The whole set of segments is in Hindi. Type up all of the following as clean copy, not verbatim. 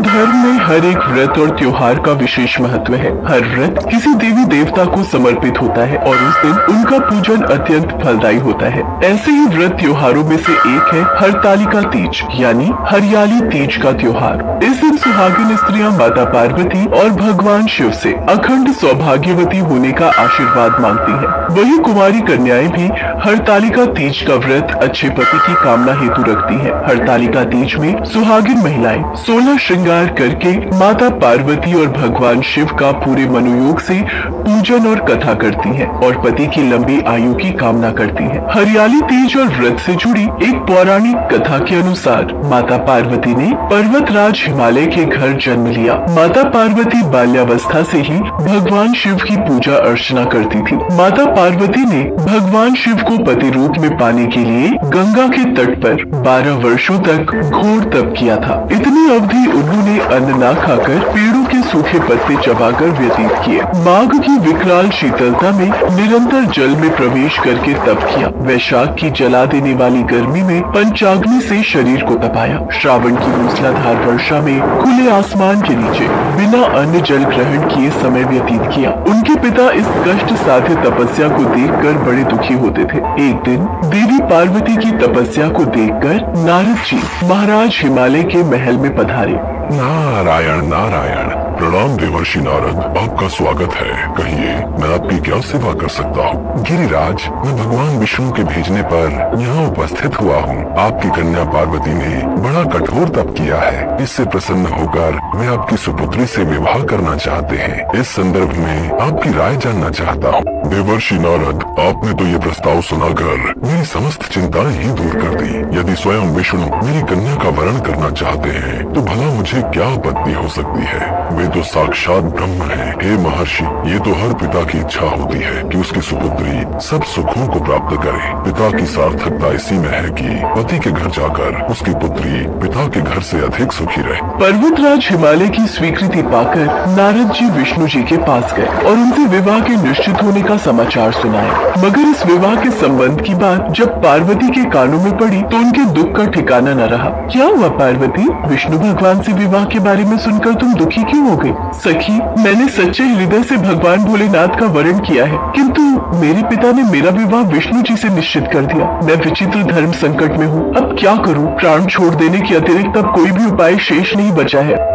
धर्म में हर एक व्रत और त्योहार का विशेष महत्व है। हर व्रत किसी देवी देवता को समर्पित होता है और उस दिन उनका पूजन अत्यंत फलदायी होता है। ऐसे ही व्रत त्योहारों में से एक है हरतालिका तीज यानी हरियाली तीज का त्योहार। इस दिन सुहागिन स्त्रियां माता पार्वती और भगवान शिव से अखंड सौभाग्यवती होने का आशीर्वाद मांगती हैं। वही कुमारी कन्याएं भी हरतालिका तीज का व्रत अच्छे पति की कामना हेतु रखती हैं। हरतालिका तीज में सुहागिन महिलाएं 16 श्रृंगार करके माता पार्वती और भगवान शिव का पूरे मनोयोग से पूजन और कथा करती हैं और पति की लंबी आयु की कामना करती हैं। हरियाली तीज और व्रत से जुड़ी एक पौराणिक कथा के अनुसार माता पार्वती ने पर्वतराज हिमालय के घर जन्म लिया। माता पार्वती बाल्यावस्था से ही भगवान शिव की पूजा अर्चना करती थी। माता पार्वती ने भगवान शिव को पति रूप में पाने के लिए गंगा के तट पर 12 वर्षों तक घोर तप किया था। इतनी अवधि उन्होंने अन्न न खाकर पेड़ों के सूखे पत्ते चबाकर व्यतीत किए। माघ की विकराल शीतलता में निरंतर जल में प्रवेश करके तप किया। वैशाख की जला देने वाली गर्मी में पंचाग्नि से शरीर को तपाया। श्रावण की मूसलाधार वर्षा में खुले आसमान के नीचे बिना अन्न जल ग्रहण किए समय व्यतीत किया। उनके पिता इस कष्ट साध्य तपस्या को देखकर बड़े दुखी होते थे। एक दिन देवी पार्वती की तपस्या को देखकर नारद जी महाराज हिमालय के महल में पधारे। नारायण नारायण। प्रणाम देवर्षि नारद, आपका स्वागत है। कहिए, मैं आपकी क्या सेवा कर सकता हूँ? गिरिराज, मैं भगवान विष्णु के भेजने पर यहाँ उपस्थित हुआ हूँ। आपकी कन्या पार्वती ने बड़ा कठोर तप किया है। इससे प्रसन्न होकर मैं आपकी सुपुत्री से विवाह करना चाहते हैं। इस संदर्भ में आपकी राय जानना चाहता हूँ। देवर्षि नारद, आपने तो ये प्रस्ताव सुनाकर मेरी समस्त चिंताएं ही दूर कर दी। यदि स्वयं विष्णु मेरी कन्या का वरण करना चाहते हैं तो भला मुझे क्या आपत्ति हो सकती है? वे तो साक्षात ब्रह्म हैं। हे महर्षि, ये तो हर पिता की इच्छा होती है कि उसकी सुपुत्री सब सुखों को प्राप्त करे। पिता की सार्थकता इसी में है कि पति के घर जाकर उसकी पुत्री पिता के घर से अधिक सुखी रहे। पर्वतराज हिमालय की स्वीकृति पाकर नारद जी विष्णु जी के पास गए और उनसे विवाह के निश्चित होने का समाचार सुनाया। मगर इस विवाह के संबंध की बात जब पार्वती के कानों में पड़ी तो उनके दुख का ठिकाना न रहा। क्या हुआ पार्वती? विष्णु भगवान से विवाह के बारे में सुनकर तुम दुखी क्यों हो गई? सखी, मैंने सच्चे हृदय से भगवान भोलेनाथ का वरण किया है, किंतु मेरे पिता ने मेरा विवाह विष्णु जी से निश्चित कर दिया। मैं विचित्र धर्म संकट में हूँ। अब क्या करूँ? प्राण छोड़ देने के अतिरिक्त अब कोई भी उपाय शेष नहीं बचा है।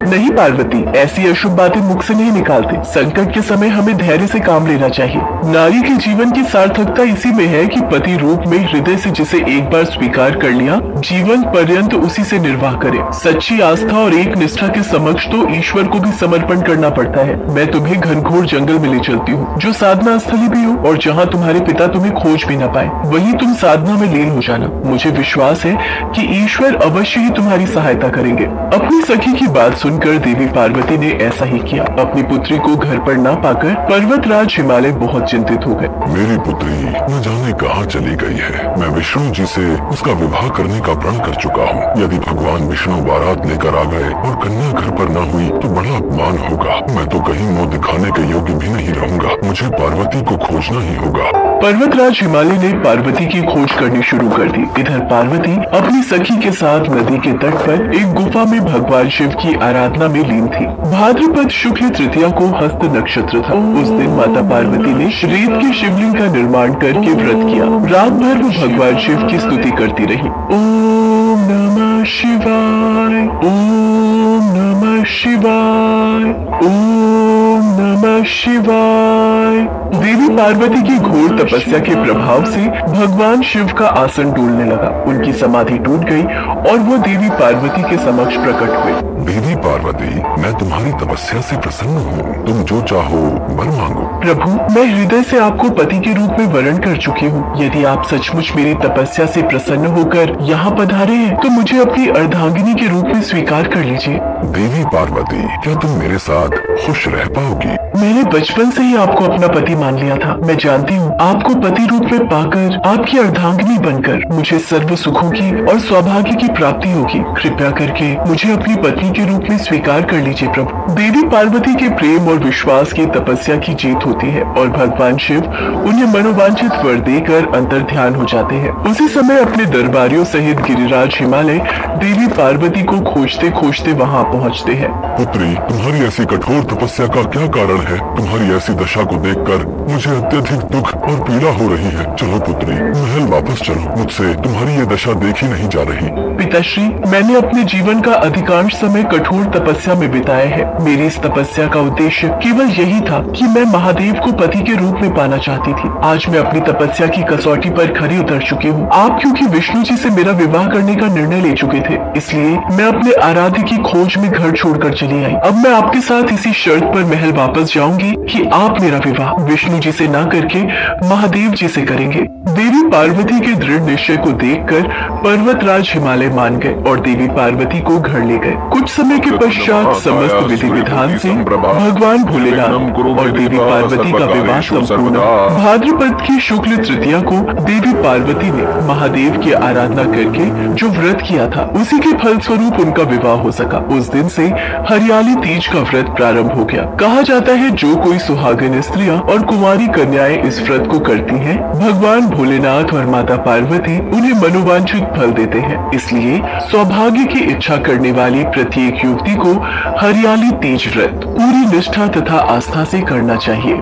नहीं पार्वती, ऐसी अशुभ बातें मुख से नहीं निकालते। संकट के समय हमें धैर्य से काम लेना चाहिए। नारी के जीवन की सार्थकता इसी में है कि पति रूप में हृदय से जिसे एक बार स्वीकार कर लिया, जीवन पर्यंत उसी से निर्वाह करे। सच्ची आस्था और एक निष्ठा के समक्ष तो ईश्वर को भी समर्पण करना पड़ता है। मैं तुम्हें घनघोर जंगल में ले चलती हूँ, जो साधना स्थली भी हो और जहाँ तुम्हारे पिता तुम्हें खोज भी न पाए। वहीं तुम साधना में लीन हो जाना। मुझे विश्वास है कि ईश्वर अवश्य ही तुम्हारी सहायता करेंगे। अपनी सखी की बात सुनकर देवी पार्वती ने ऐसा ही किया। अपनी पुत्री को घर पर न पाकर पर्वतराज हिमालय बहुत चिंतित हो गए। मेरी पुत्री न जाने कहाँ चली गई है। मैं विष्णु जी से उसका विवाह करने का प्रण कर चुका हूँ। यदि भगवान विष्णु बारात लेकर आ गए और कन्या घर पर न हुई तो बड़ा अपमान होगा। मैं तो कहीं मुँह दिखाने के योग्य भी नहीं रहूंगा। मुझे पार्वती को खोजना ही होगा। पर्वतराज हिमालय ने पार्वती की खोज करनी शुरू कर दी। इधर पार्वती अपनी सखी के साथ नदी के तट पर एक गुफा में भगवान शिव की आराधना में लीन थी। भाद्रपद शुक्ल तृतीया को हस्त नक्षत्र था। उस दिन माता पार्वती ने रेत के शिवलिंग का निर्माण करके व्रत किया। रात भर वो भगवान शिव की स्तुति करती रही। ओम नमः शिवाय, ओम नमः शिवाय, ओम नमः शिवाय। देवी पार्वती की घोर तपस्या के प्रभाव से भगवान शिव का आसन डोलने लगा। उनकी समाधि टूट गई और वो देवी पार्वती के समक्ष प्रकट हुए। देवी पार्वती, मैं तुम्हारी तपस्या से प्रसन्न हूँ। तुम जो चाहो वर मांगो। प्रभु, मैं हृदय से आपको पति के रूप में वरण कर चुकी हूँ। यदि आप सचमुच मेरी तपस्या से प्रसन्न होकर यहाँ पधारे हैं तो मुझे अपनी अर्धांगिनी के रूप में स्वीकार कर लीजिए। देवी पार्वती, क्या तुम मेरे साथ खुश रह पाओगी? मैंने बचपन से ही आपको अपना पति मान लिया था। मैं जानती हूँ आपको पति रूप में पाकर, आपकी अर्धांगिनी बनकर मुझे सर्व सुखों की और सौभाग्य की प्राप्ति होगी। कृपया करके मुझे अपनी पत्नी के रूप में स्वीकार कर लीजिए प्रभु। देवी पार्वती के प्रेम और विश्वास की तपस्या की जीत होती है और भगवान शिव उन्हें मनोवांछित वर देकर अंतर ध्यान हो जाते हैं। उसी समय अपने दरबारियों सहित गिरिराज हिमालय देवी पार्वती को खोजते खोजते वहाँ पहुँचते हैं। पुत्री, तुम्हारी ऐसी कठोर तपस्या का क्या कारण है? तुम्हारी ऐसी दशा को देखकर मुझे अत्यधिक दुख और पीड़ा हो रही है। चलो पुत्री, महल वापस चलो। मुझसे तुम्हारी ये दशा देखी नहीं जा रही। पिताश्री, मैंने अपने जीवन का अधिकांश समय कठोर तपस्या में बिताया है। मेरी इस तपस्या का उद्देश्य केवल यही था कि मैं महादेव को पति के रूप में पाना चाहती थी। आज मैं अपनी तपस्या की कसौटी पर खरी उतर चुकी हूँ। आप क्योंकि विष्णु जी से मेरा विवाह करने का निर्णय ले चुके थे, इसलिए मैं अपने आराध्य की खोज में घर छोड़कर चली आई। अब मैं आपके साथ इसी शर्त पर महल वापस जाऊंगी कि आप मेरा विवाह विष्णु जी से न करके महादेव जी से करेंगे। देवी पार्वती के दृढ़ निश्चय को देखकर पर्वतराज हिमालय मान गए और देवी पार्वती को घर ले गए। कुछ समय के पश्चात समस्त विधि विधान से भगवान भोलेनाथ और देवी पार्वती का विवाह संपूर्ण। भाद्रपद की शुक्ल तृतीया को देवी पार्वती ने महादेव की आराधना करके जो व्रत किया था, उसी के फल स्वरूप उनका विवाह हो सका। उस दिन से हरियाली तीज का व्रत प्रारंभ हो गया। कहा जाता है जो कोई सुहागन स्त्रियां और कुंवारी कन्याएं इस व्रत को करती हैं, भगवान भोलेनाथ और माता पार्वती उन्हें मनोवांछित फल देते हैं। इसलिए सौभाग्य की इच्छा करने वाली प्रत्येक युवती को हरियाली तीज व्रत पूरी निष्ठा तथा आस्था से करना चाहिए।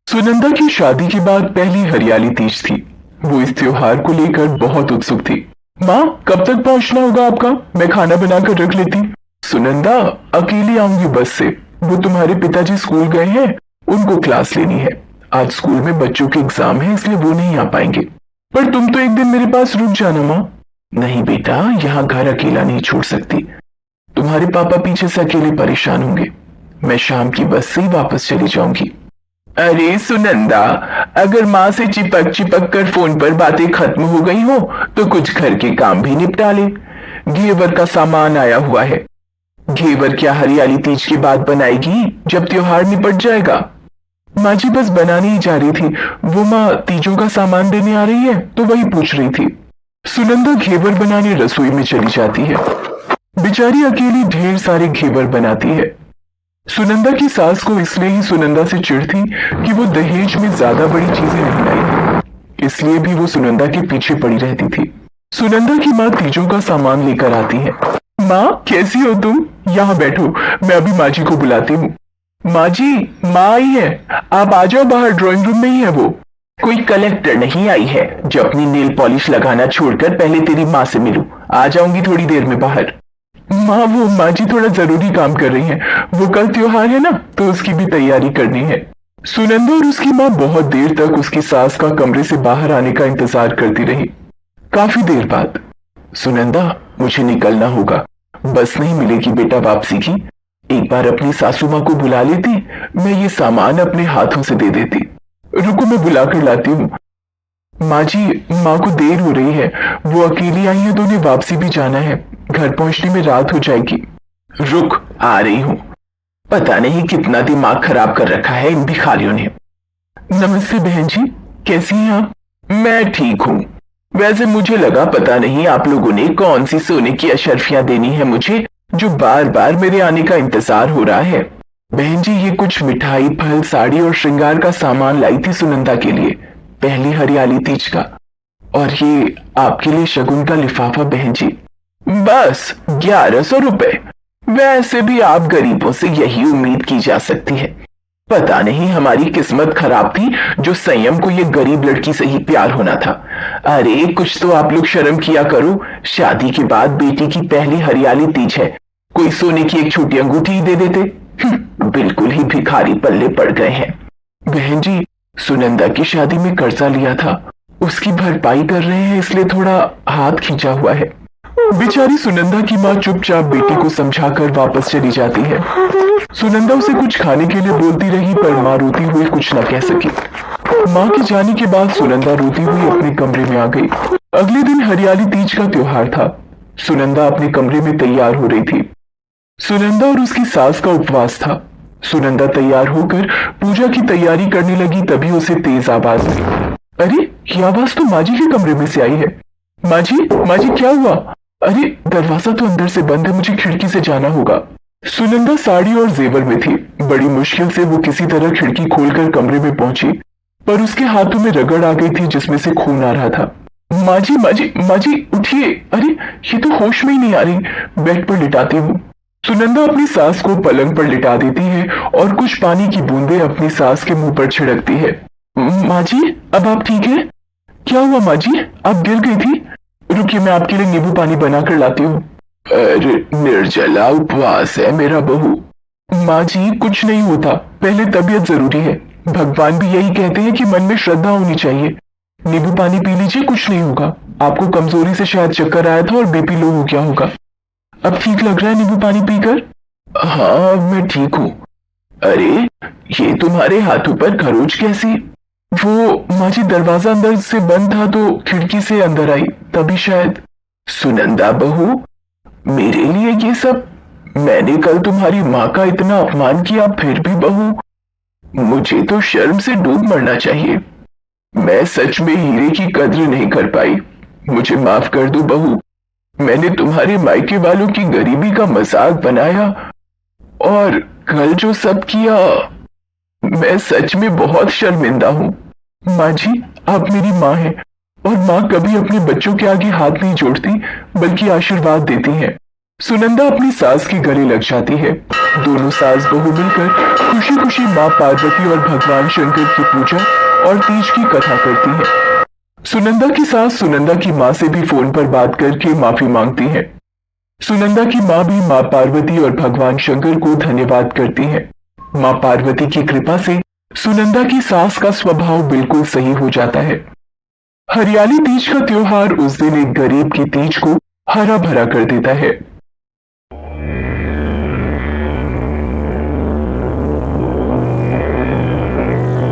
सुनंदा की शादी के बाद पहली हरियाली तीज थी। वो इस त्योहार को लेकर बहुत उत्सुक थी। माँ, कब तक पहुंचना होगा आपका? मैं खाना बनाकर रख लेती। सुनंदा, अकेली आऊंगी बस से। वो तुम्हारे पिताजी स्कूल गए हैं, उनको क्लास लेनी है। आज स्कूल में बच्चों के एग्जाम है, इसलिए वो नहीं आ पाएंगे। पर तुम तो एक दिन मेरे पास रुक जाना माँ। नहीं बेटा, यहाँ घर अकेला नहीं छोड़ सकती। तुम्हारे पापा पीछे से अकेले परेशान होंगे। मैं शाम की बस से ही वापस चली जाऊंगी। अरे सुनंदा, अगर माँ से चिपक चिपक कर फोन पर बातें खत्म हो गई हो तो कुछ घर के काम भी निपटा ले। घेवर का सामान आया हुआ है। घेवर क्या हरियाली तीज के बाद बनाएगी, जब त्योहार निपट जाएगा? माँ जी बस बनाने ही जा रही थी। वो माँ तीजों का सामान देने आ रही है तो वही पूछ रही थी। सुनंदा घेवर बनाने रसोई में चली जाती है। बेचारी अकेली ढेर सारे घेवर बनाती है। सुनंदा की सास को इसलिए ही सुनंदा से चिढ़ थी कि वो दहेज में ज्यादा बड़ी चीजें नहीं लाई, इसलिए भी वो सुनंदा के पीछे पड़ी रहती थी। सुनंदा की माँ तीजों का सामान लेकर आती है। माँ, कैसी हो तुम? यहाँ बैठो, मैं अभी माँ जी को बुलाती हूँ। माँ जी, माँ आई है, आप आ जाओ बाहर, ड्राइंग रूम में ही है वो। कोई कलेक्टर नहीं आई है जो अपनी नेल पॉलिश लगाना छोड़कर पहले तेरी माँ से मिलूं। आ जाऊंगी थोड़ी देर में बाहर। माँ, वो माँ जी थोड़ा जरूरी काम कर रही हैं। वो कल त्योहार है ना, तो उसकी भी तैयारी करनी है। सुनंदा और उसकी माँ बहुत देर तक उसकी सास का कमरे से बाहर आने का इंतजार करती रही। काफी देर बाद, सुनंदा, मुझे निकलना होगा, बस नहीं मिलेगी बेटा वापसी की। एक बार अपनी सासू माँ को बुला लेती, मैं ये सामान अपने हाथों से दे देती। रुको, मैं बुला कर लाती हूँ। माँ जी, माँ को देर हो रही है, वो अकेली आई है तो उन्हें वापसी भी जाना है। घर पहुंचने में रात हो जाएगी। रुक, आ रही हूँ। पता नहीं कितना दिमाग खराब कर रखा है इन भिखारियों ने। नमस्ते बहन जी, कैसी हैं आप? मैं ठीक हूँ। वैसे मुझे लगा पता नहीं आप लोगों ने कौन सी सोने की अशर्फियां देनी है मुझे, जो बार बार मेरे आने का इंतजार हो रहा है। बहन जी, ये कुछ मिठाई, फल, साड़ी और श्रृंगार का सामान लाई थी सुनंदा के लिए, पहली हरियाली तीज का। और ये आपके लिए शगुन का लिफाफा बहन जी। बस 1100 रुपए। वैसे भी आप गरीबों से यही उम्मीद की जा सकती है। पता नहीं हमारी किस्मत खराब थी जो संयम को ये गरीब लड़की से ही प्यार होना था। अरे कुछ तो आप लोग शर्म किया करो। शादी के बाद बेटी की पहली हरियाली तीज है, कोई सोने की एक छोटी अंगूठी ही दे देते। बिल्कुल ही भिखारी पल्ले पड़ गए हैं। बहन जी, सुनंदा की शादी में कर्जा लिया था, उसकी भरपाई कर रहे हैं, इसलिए थोड़ा हाथ खींचा हुआ है। बेचारी सुनंदा की माँ चुपचाप बेटी को समझाकर वापस चली जाती है। सुनंदा उसे कुछ खाने के लिए बोलती रही, पर माँ रोती हुई कुछ न कह सकी। माँ के जाने के बाद सुनंदा रोती हुई अपने कमरे में आ गई। अगले दिन हरियाली तीज का त्योहार था। सुनंदा अपने कमरे में तैयार हो रही थी। सुनंदा और उसकी सास का उपवास था। सुनंदा तैयार होकर पूजा की तैयारी करने लगी, तभी उसे तेज आवाज आई। अरे, ये आवाज तो माँ जी के कमरे में से आई है। माँ जी क्या हुआ? अरे दरवाजा तो अंदर से बंद है, मुझे खिड़की से जाना होगा। सुनंदा साड़ी और जेवर में थी। बड़ी मुश्किल से वो किसी तरह खिड़की खोलकर कमरे में पहुंची, पर उसके हाथों में रगड़ आ गई थी जिसमें से खून आ रहा था। माँ जी उठिए। अरे ये तो होश में ही नहीं आ रही। बेड पर लिटाती हूँ। सुनंदा अपनी सास को पलंग पर लिटा देती है और कुछ पानी की बूंदें अपनी सास के मुंह पर छिड़कती है। माँ जी अब आप ठीक है? क्या हुआ माँ जी, आप गिर गई थी? रुकिए मैं आपके लिए नींबू पानी बनाकर लाती हूँ। अरे निर्जला उपवास है मेरा बहू। माँ जी कुछ नहीं होता, पहले तबीयत जरूरी है। भगवान भी यही कहते हैं कि मन में श्रद्धा होनी चाहिए। नींबू पानी पी लीजिए, कुछ नहीं होगा। आपको कमजोरी से शायद चक्कर आया था और बीपी लो हो गया होगा। अब ठीक लग रहा है नींबू पानी पीकर? हाँ मैं ठीक हूँ। अरे ये तुम्हारे हाथों पर खरोच कैसी? वो माँ जी दरवाजा अंदर से बंद था तो खिड़की से अंदर आई, तभी शायद। सुनंदा बहू, मेरे लिए ये सब? मैंने कल तुम्हारी माँ का इतना अपमान किया, फिर भी बहू, मुझे तो शर्म से डूब मरना चाहिए। मैं सच में हीरे की कद्र नहीं कर पाई। मुझे माफ कर दो बहू। मैंने तुम्हारे मायके वालों की गरीबी का मजाक बनाया और कल जो सब किया, मैं सच में बहुत शर्मिंदा हूँ। माँ जी आप मेरी माँ हैं और माँ कभी अपने बच्चों के आगे हाथ नहीं जोड़ती बल्कि आशीर्वाद देती हैं। सुनंदा अपनी सास के गले लग जाती है। दोनों सास बहू मिलकर खुशी खुशी माँ पार्वती और भगवान शंकर की पूजा और तीज की कथा करती है। सुनंदा की सास सुनंदा की माँ से भी फोन पर बात करके माफी मांगती है। सुनंदा की माँ भी माँ पार्वती और भगवान शंकर को धन्यवाद करती है। माँ पार्वती की कृपा से सुनंदा की सास का स्वभाव बिल्कुल सही हो जाता है। हरियाली तीज का त्योहार उस दिन एक गरीब की तीज को हरा भरा कर देता है।